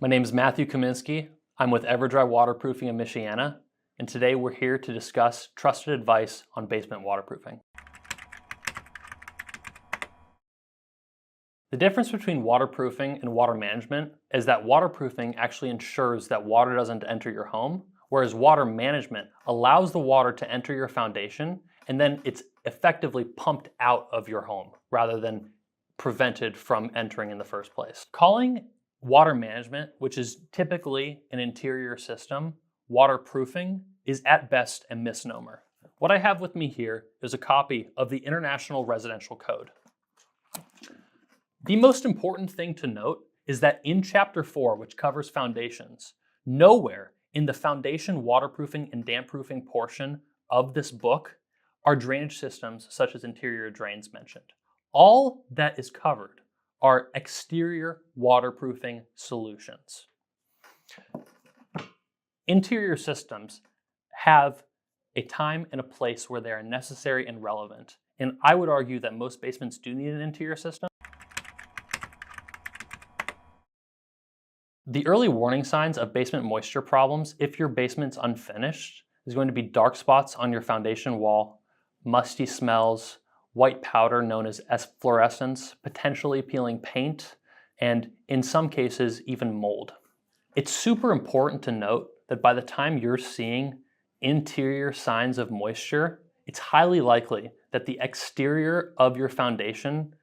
My name is Matthew Kaminsky. I'm with EverDry Waterproofing in Michiana, and today we're here to discuss trusted advice on basement waterproofing. The difference between waterproofing and water management is that waterproofing actually ensures that water doesn't enter your home, whereas water management allows the water to enter your foundation and then it's effectively pumped out of your home rather than prevented from entering in the first place. Calling water management, which is typically an interior system, waterproofing is at best a misnomer. What I have with me here is a copy of the International Residential Code. The most important thing to note is that in Chapter 4, which covers foundations, nowhere in the foundation waterproofing and damp-proofing portion of this book are drainage systems such as interior drains mentioned. All that is covered are exterior waterproofing solutions. Interior systems have a time and a place where they are necessary and relevant, and I would argue that most basements do need an interior system. The early warning signs of basement moisture problems, if your basement's unfinished, is going to be dark spots on your foundation wall, musty smells, white powder known as efflorescence, potentially peeling paint, and in some cases, even mold. It's super important to note that by the time you're seeing interior signs of moisture, it's highly likely that the exterior of your foundation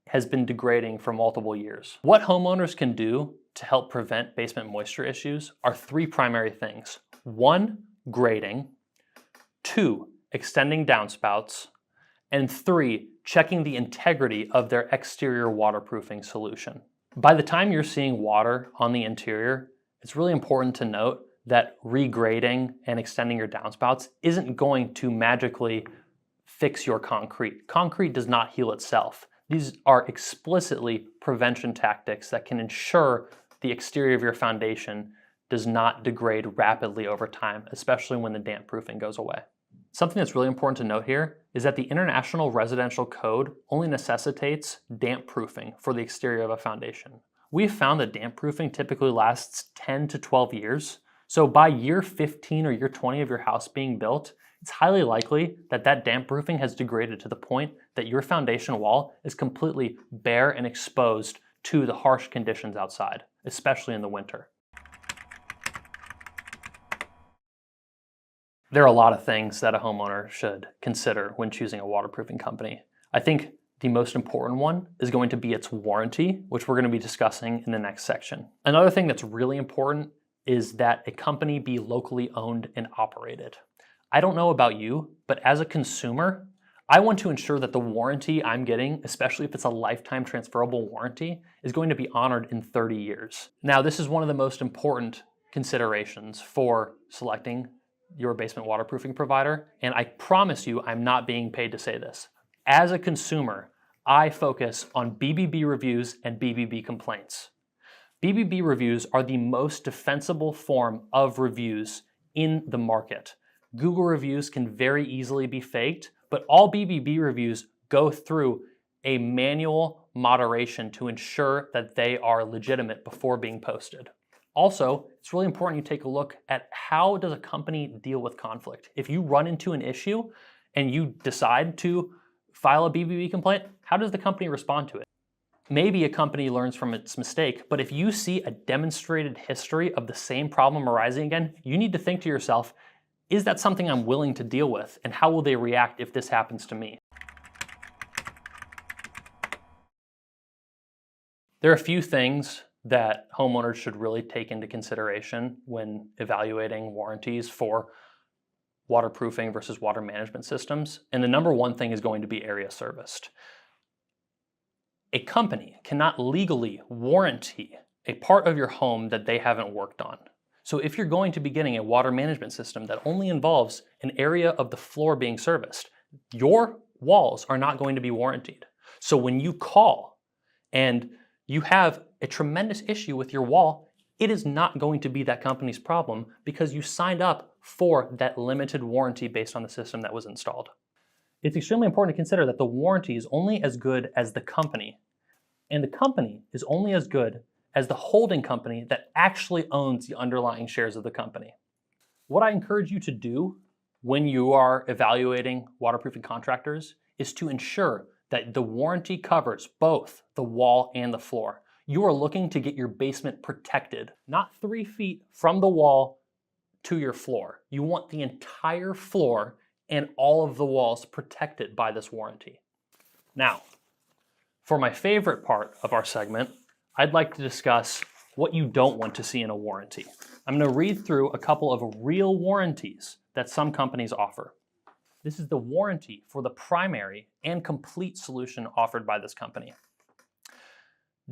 has been degrading for multiple years. What homeowners can do to help prevent basement moisture issues are three primary things. 1, grading. 2, extending downspouts. And 3, checking the integrity of their exterior waterproofing solution. By the time you're seeing water on the interior, it's really important to note that regrading and extending your downspouts isn't going to magically fix your concrete. Concrete does not heal itself. These are explicitly prevention tactics that can ensure the exterior of your foundation does not degrade rapidly over time, especially when the damp proofing goes away. Something that's really important to note here is that the International Residential Code only necessitates damp proofing for the exterior of a foundation. We've found that damp proofing typically lasts 10 to 12 years. So by year 15 or year 20 of your house being built, it's highly likely that that damp proofing has degraded to the point that your foundation wall is completely bare and exposed to the harsh conditions outside, especially in the winter. There are a lot of things that a homeowner should consider when choosing a waterproofing company. I think the most important one is going to be its warranty, which we're going to be discussing in the next section. Another thing that's really important is that a company be locally owned and operated. I don't know about you, but as a consumer, I want to ensure that the warranty I'm getting, especially if it's a lifetime transferable warranty, is going to be honored in 30 years. Now, this is one of the most important considerations for selecting your basement waterproofing provider, and I promise you I'm not being paid to say this. As a consumer, I focus on BBB reviews and BBB complaints. BBB reviews are the most defensible form of reviews in the market. Google reviews can very easily be faked, but all BBB reviews go through a manual moderation to ensure that they are legitimate before being posted. Also, it's really important you take a look at how does a company deal with conflict. If you run into an issue and you decide to file a BBB complaint, how does the company respond to it? Maybe a company learns from its mistake, but if you see a demonstrated history of the same problem arising again, you need to think to yourself, is that something I'm willing to deal with, and how will they react if this happens to me? There are a few things that homeowners should really take into consideration when evaluating warranties for waterproofing versus water management systems. And the number one thing is going to be area serviced. A company cannot legally warranty a part of your home that they haven't worked on. So if you're going to be getting a water management system that only involves an area of the floor being serviced, your walls are not going to be warranted. So when you call and you have a tremendous issue with your wall, it is not going to be that company's problem because you signed up for that limited warranty based on the system that was installed. It's extremely important to consider that the warranty is only as good as the company, and the company is only as good as the holding company that actually owns the underlying shares of the company. What I encourage you to do when you are evaluating waterproofing contractors is to ensure that the warranty covers both the wall and the floor. You are looking to get your basement protected, not 3 feet from the wall to your floor. You want the entire floor and all of the walls protected by this warranty. Now, for my favorite part of our segment, I'd like to discuss what you don't want to see in a warranty. I'm going to read through a couple of real warranties that some companies offer. This is the warranty for the primary and complete solution offered by this company.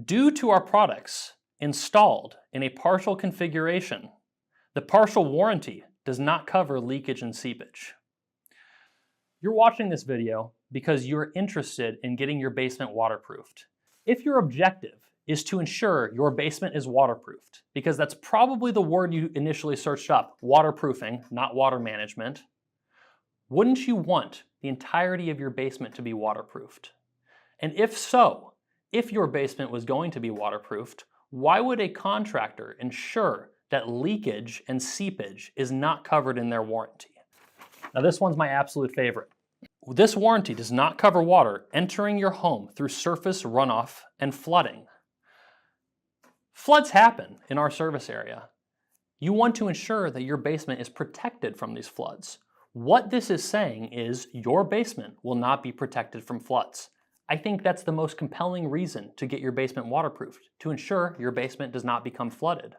Due to our products installed in a partial configuration, the partial warranty does not cover leakage and seepage. You're watching this video because you're interested in getting your basement waterproofed. If your objective is to ensure your basement is waterproofed, because that's probably the word you initially searched up, waterproofing, not water management, wouldn't you want the entirety of your basement to be waterproofed? And if so, if your basement was going to be waterproofed, why would a contractor ensure that leakage and seepage is not covered in their warranty? Now this one's my absolute favorite. This warranty does not cover water entering your home through surface runoff and flooding. Floods happen in our service area. You want to ensure that your basement is protected from these floods. What this is saying is your basement will not be protected from floods. I think that's the most compelling reason to get your basement waterproofed, to ensure your basement does not become flooded.